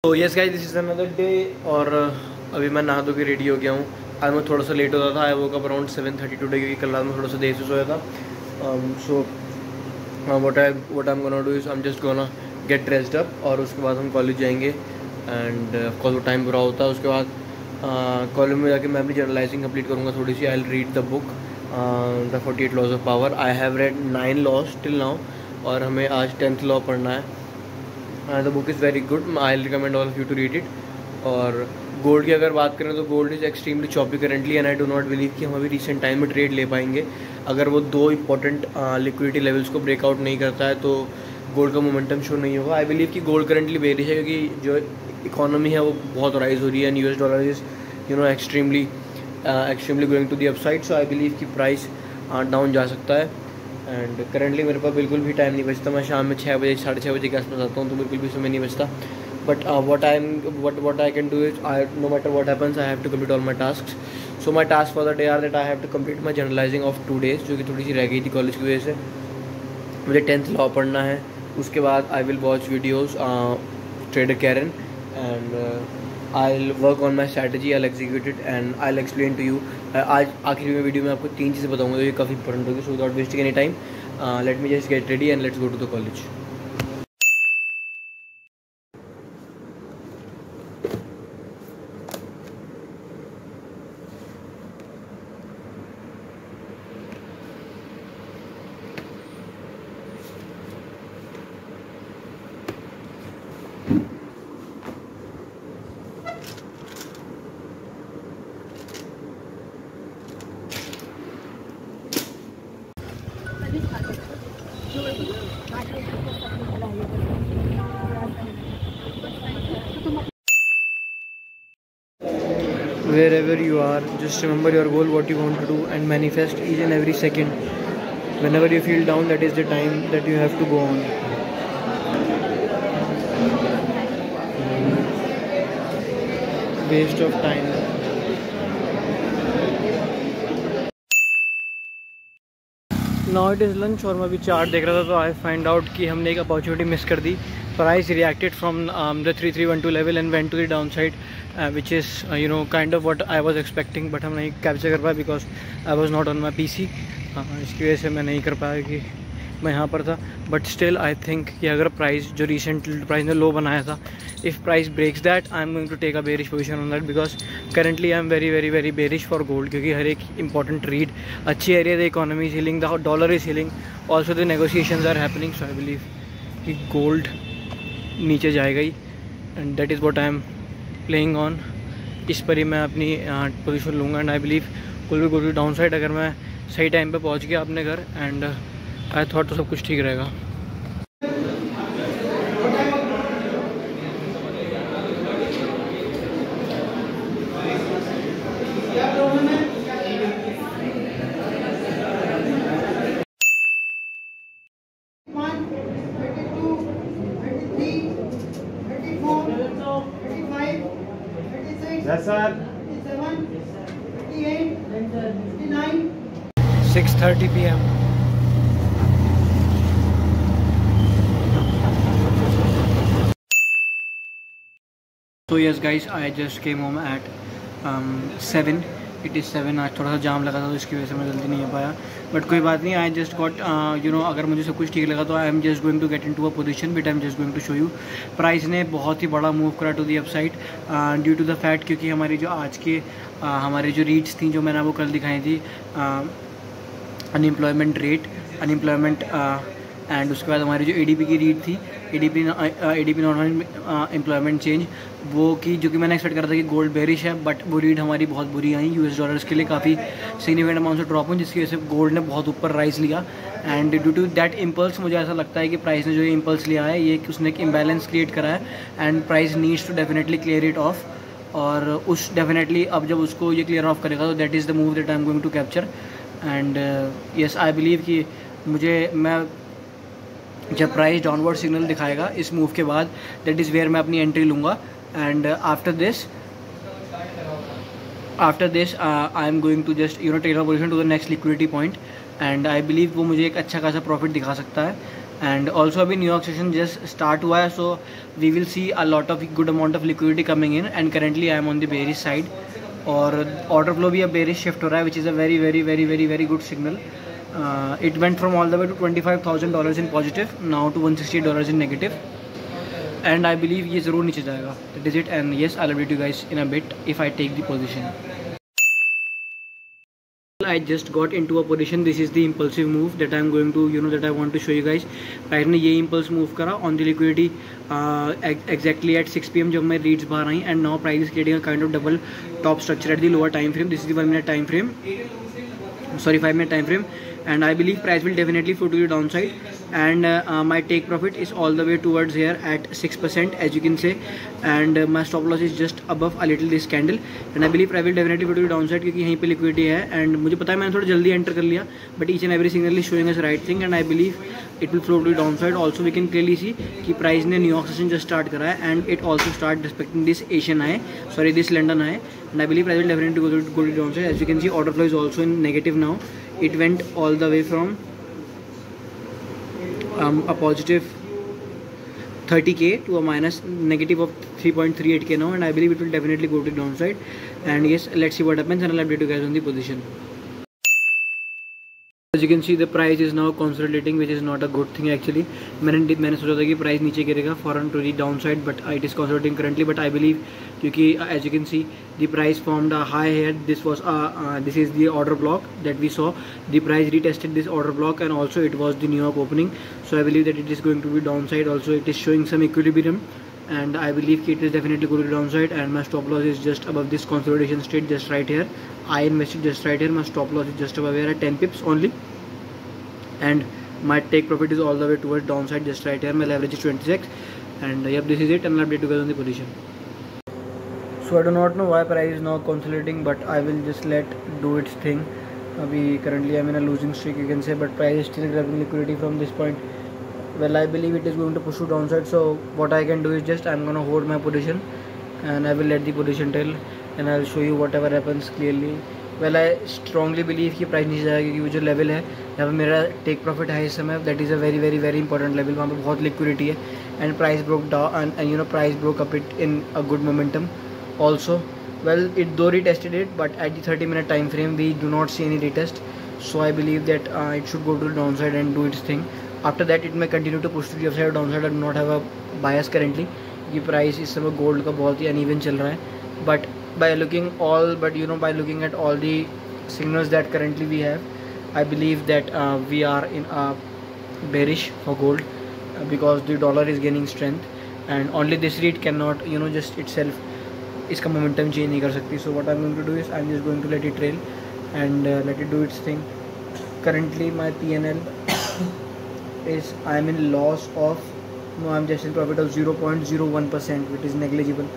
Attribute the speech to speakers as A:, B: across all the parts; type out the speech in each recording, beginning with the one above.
A: तो yes guys, this is another day. और अभी मैं नहा धो के रेडी हो गया हूँ। आज मैं थोड़ा सा लेट होता था। आई वोक अप अराउंड 7:30 टुडे, क्योंकि कल रात में थोड़ा सा देर से सोया था। सो what I am gonna do is I am just gonna get dressed up, और उसके बाद हम कॉलेज जाएंगे। एंड ऑफकोर्स वो टाइम पूरा होता है। उसके बाद कॉलेज में जाके मैं अपनी जर्नलाइजिंग कंप्लीट करूँगा थोड़ी सी। I will read the book the 48 laws of power. I have read 9 laws till now, और हमें आज 10th लॉ पढ़ना है। The book is very good, I recommend all of you to read it. और gold की अगर बात करें तो gold is extremely choppy currently, and I do not believe कि हम अभी रिसेंट टाइम में ट्रेड ले पाएंगे। अगर वो दो इंपॉर्टेंट लिक्विडिटी लेवल्स को ब्रेकआउट नहीं करता है तो गोल्ड का मोमेंटम शो नहीं होगा। आई बिलीव कि गोल्ड करेंटली बेरिश है, क्योंकि जो इकोनॉमी है वो बहुत राइज हो रही है, and US dollar is extremely going to the upside. So I believe कि प्राइस डाउन जा सकता है। एंड करेंटली मेरे पास बिल्कुल भी टाइम नहीं बचता। मैं शाम में 6 बजे 6:30 बजे के आसपास आता हूँ, तो बिल्कुल भी समय नहीं बचता। But what I can do is, no matter what happens, I have to complete all my tasks. So my tasks for the day are that I have to complete my journalizing of 2 days, जो कि थोड़ी सी रह गई थी college की वजह से। मुझे 10th लॉ पढ़ना है। उसके बाद I will watch videos trader कैरन, and I'll work on my strategy, I'll execute it, and I'll explain to you. आज आखिरी में वीडियो में आपको 3 चीज़ें बताऊंगा जो ये काफ़ी इंपॉर्टेंट होगी। So without wasting any time, let me just get ready and let's go to the college. Wherever you are, just remember your goal, what you want to do, and manifest each and every second. Whenever you feel down, that is the time that you have to go on. Waste of time. Now it is lunch, और मैं अभी chart देख रहा था, तो I find out कि हमने एक अपॉर्चुनिटी मिस कर दी। Price reacted from the 3312 level and went to the down side, which is kind of what I was expecting, but हम नहीं कैप्चर कर पाए because I was not on my PC। इसकी वजह से मैं नहीं कर पाया कि मैं यहाँ पर था। बट स्टिल आई थिंक कि अगर प्राइस जो रिसेंट प्राइस ने लो बनाया था, if price breaks that, I am going to take a bearish position on that, because currently I am very very very bearish for gold. क्योंकि हर एक important read अच्छी area, the economy is healing, the dollar is healing, also the negotiations are happening. So I believe कि gold नीचे जाएगा ही, and that is what I am playing on. इस पर ही मैं अपनी पोजीशन लूँगा, and I believe will go to down side अगर मैं सही टाइम पे पहुँच गया अपने घर। एंड आई थॉट तो सब कुछ ठीक रहेगा।
B: Yes, sir.
A: 6:30 PM. So yes guys, I just came home at 7. It is 7. आज थोड़ा सा जाम लगा था, तो इसकी वजह से मैं जल्दी नहीं आ पाया। बट कोई बात नहीं, आई जस्ट गॉट अगर मुझे सब कुछ ठीक लगा तो I am just going to get in to a position, but I am just going to show you. Price ने बहुत ही बड़ा मूव करा to the upside due to the fact, क्योंकि हमारी जो आज के हमारे जो रीड्स थी जो मैंने आपको कल दिखाई थी, अनएम्प्लॉयमेंट रेट, अनएम्प्लॉयमेंट, एंड उसके बाद हमारी जो ADP की रीड थी, ADP नॉन एम्प्लॉयमेंट चेंज, वो की जो कि मैंने एक्सपेक्ट करा था कि गोल्ड बेरिश है, बट वो रीड हमारी बहुत बुरी आई। US डॉलर्स के लिए काफ़ी सिग्निफिकेंट अमाउंट से ड्रॉप हुई, जिसकी वजह से गोल्ड ने बहुत ऊपर राइज लिया। And due to that impulse, मुझे ऐसा लगता है कि प्राइस ने जो ये इम्पल्स लिया है, ये उसने एक इम्बैलेंस क्रिएट करा है, and price needs to definitely clear it off. और उस डेफिनेटली अब जब उसको ये क्लियर ऑफ करेगा, तो that is the move that I am going to capture. And yes, I believe कि मैं जब प्राइस डाउनवर्ड सिग्नल दिखाएगा इस मूव के बाद, दैट इज़ वेयर मैं अपनी एंट्री लूँगा। And after this I am going to just take a position to the next liquidity point, and I believe वो मुझे एक अच्छा खासा प्रॉफिट दिखा सकता है। एंड ऑल्सो अभी न्यूयॉर्क सेशन जस्ट स्टार्ट हुआ है, so we will see a lot of good amount of liquidity coming in and currently I am on the bearish side. और ऑर्डर फ्लो भी अब बेरिश शिफ्ट हो रहा है, which is a very very very very very good signal. It went from all the way to $25,000 in positive, now to $168 in negative, and I believe ये ज़रूर नीचे जाएगा. That is it, and yes, I'll update you guys in a bit if I take the position. I just got into a position. This is the impulsive move that I'm going to, that I want to show you guys. Right ने ये impulse move करा on the liquidity exactly at 6 PM जब मैं reads बाहर आई, and now price is creating a kind of double top structure at the lower time frame. This is the 1 minute time frame. Sorry, 5 minute time frame, and I believe price will definitely flow to the downside, and my take profit is all the way towards here at 6%, as you can say, and my stop loss is just above a little this candle, and I believe price will definitely flow to the downside क्योंकि यहीं पे liquidity है, and मुझे पता है मैंने थोड़ा जल्दी enter कर लिया, but each and every signal is showing us right thing, and I believe it will flow to the downside. Also we can clearly see कि price ने न्यूयॉर्क सेशन just start करा है, and it also start respecting this Asian high, sorry this London high, and I believe price will definitely go to the downside. As you can see, order flow is also in negative now. It went all the way from a positive 30k to a minus negative of 3.38k now, and I believe it will definitely go to the downside. And yes, let's see what happens, and I'll update you guys on the position. As you can see, the price is now consolidating, which is not a good thing actually. मैंने सोचा था कि price नीचे गिरेगा फॉरन to the down side, but it is consolidating currently. But I believe क्योंकि as you can see, the price formed a high here. This is the order block that we saw. The price retested this order block, and also it was the New York opening. So I believe that it is going to be downside. Also, it is showing some equilibrium, and I believe it is definitely going to be downside. And my stop loss is just above this consolidation state, just right here. I invested just right here. My stop loss is just above here at 10 pips only, and my take profit is all the way towards downside, just right here. My leverage is 26, and yep, this is it, and I'll update you guys on the position. So I do not know why price is now consolidating, but I will just let do its thing. Abhi currently I'm in a losing streak, you can say, but price is still grabbing liquidity from this point. Well, I believe it is going to push to downside, so what I can do is just I'm gonna hold my position, and I will let the position tell, and I'll show you whatever happens clearly. Well, I strongly believe कि price नीचे जाएगा, क्योंकि वो जो level है जहाँ पर मेरा टेक प्रॉफिट है इस समय, that is a very very very important level. वहाँ पे बहुत लिक्विडिटी है, and price broke down, and price broke up it in a good momentum also. Well, it though retested it, but at the 30-minute time frame we do not see any retest, so I believe that it should go to the downside and do its thing. After that it may continue to push to the upside or downside. I do not have a bias currently. ये price इस समय gold का बहुत ही uneven चल रहा है, but by looking at all the signals that currently we have, I believe that we are in a bearish for gold, because the dollar is gaining strength, and only this REIT cannot just itself इसका momentum change नहीं कर सकती. So what I am going to do is I am just going to let it trail and let it do its thing. currently my PNL is I am in loss of, no, I'm just in profit of 0.01%, which is negligible.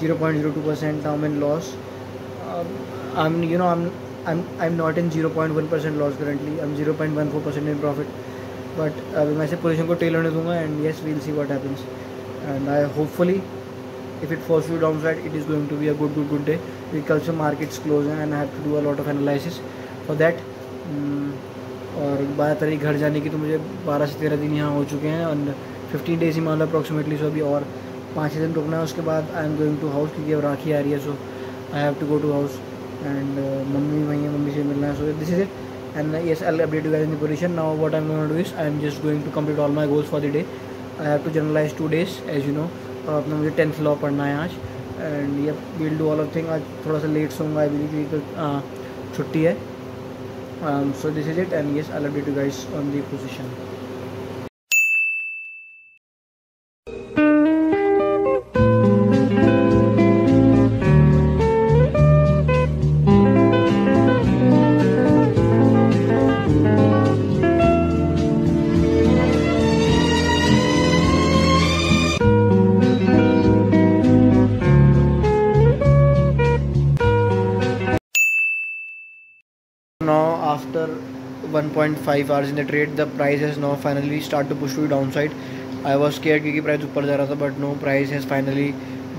A: 0.02%. now I'm in loss. I'm not in 0.1% loss currently. I'm 0.14% in profit, but मैं से position को tell होने दूंगा, and yes, we'll see what happens. And I hopefully, if it falls to downside, it is going to be a good day, because the markets close and I have to do a lot of analysis for that. और बात रही घर जाने की, तो मुझे 12 से 13 दिन यहाँ हो चुके हैं, और 15 डेज ही मान लो अप्रॉक्सीमेटली. सो अभी और 5 दिन रुकना है, उसके बाद I am going to house, क्योंकि अब राखी आ रही है. So I have to go to house, and mummy वहीं है, मम्मी से मिलना है. So this is it, and yes, I'll update you guys in the position. Now what I'm going to do is I'm just going to complete all my goals for the day. I have to generalize 2 days, as you know. और अपना मुझे 10th law पढ़ना है आज, and ये will do all of thing. आज थोड़ा सा लेट सोऊंगा, आई बिलीव, क्योंकि छुट्टी है. So this is it, and yes, I'll update you guys on the position. Now after 1.5 hours in the trade, the price has now finally started to push to the downside. I was scared क्योंकि price ऊपर जा रहा था, but no, price has finally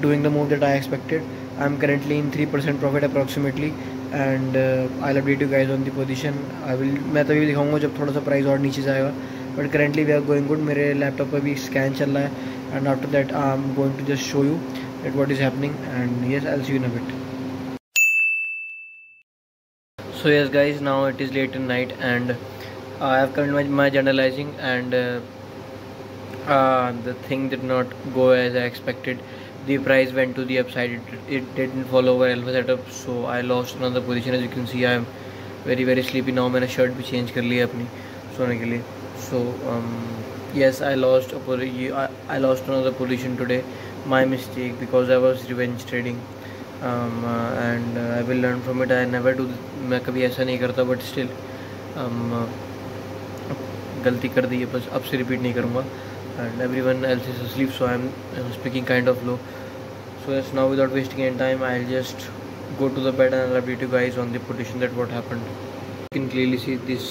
A: doing the move that I expected. I'm currently in 3% profit approximately, and I'll update you guys on the position. मैं तभी दिखाऊंगा जब थोड़ा सा प्राइस और नीचे जाएगा. But currently we are going good. मेरे लैपटॉप पर भी स्कैन चल रहा है and after that I am going to just show you that what is happening and yes I will see you in a bit. So yes guys, now it is late in night and I have completed my journalizing and the thing did not go as I expected. The price went to the upside. It didn't follow our alpha setup, so I lost another position. As you can see, I am very sleepy now. मैंने shirt भी change कर ली है अपनी सोने के लिए. So yes, I lost another position today. My mistake because I was revenge trading. And I will learn from it. I never do. मैं कभी ऐसा नहीं करता, but still गलती कर दी है, बस अब से रिपीट नहीं करूँगा. And everyone else is asleep, so I'm speaking kind of low. So yes, now without wasting any time, I'll just go to the bed and I'll update you guys on the position that what happened. You can clearly see this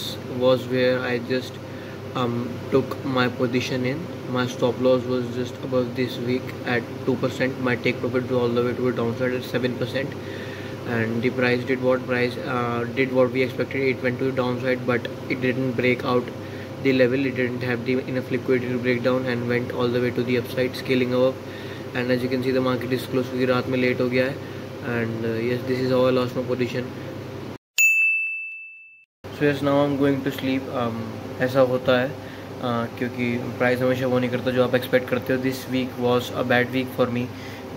A: was where I just took my position in. My stop loss was just above this week at 2%. My take profit was all the way to the downside at 7%. And the price did what we expected. It went to the downside, but it didn't break out the level. It didn't have the enough liquidity to break down and went all the way to the upside, scaling up. And as you can see, the market is close क्योंकि रात में late हो गया है. And yes, this is how I lost my position. So yes, now I'm going to sleep. ऐसा होता है क्योंकि प्राइस हमेशा वो नहीं करता जो आप एक्सपेक्ट करते हो. This week was a bad week for me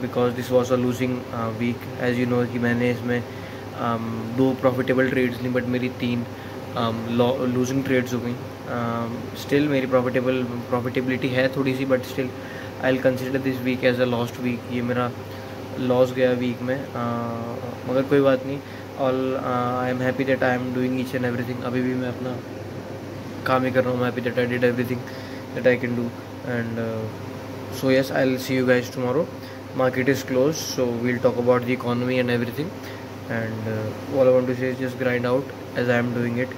A: because this was a losing week. As you know कि मैंने इसमें 2 प्रॉफिटेबल ट्रेड्स ली, बट मेरी 3 लूजिंग ट्रेड्स हो गई. स्टिल मेरी प्रॉफिटेबिलिटी है थोड़ी सी, but still I will consider this week as a lost week. ये मेरा लॉस गया वीक में, मगर कोई बात नहीं. All I am happy that I am doing each and everything. अभी भी मैं अपना काम ही कर रहा हूँ. Happy that I did everything that I can do. And so yes, I will see you guys tomorrow. Market is closed, so we'll talk about the economy and everything. And all I want to say is just grind out as I am doing it,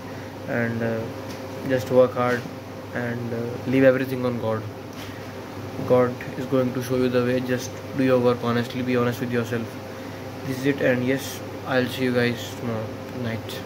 A: and just work hard and leave everything on God. God is going to show you the way. Just do your work honestly. Be honest with yourself. This is it. And yes, I'll see you guys tomorrow night.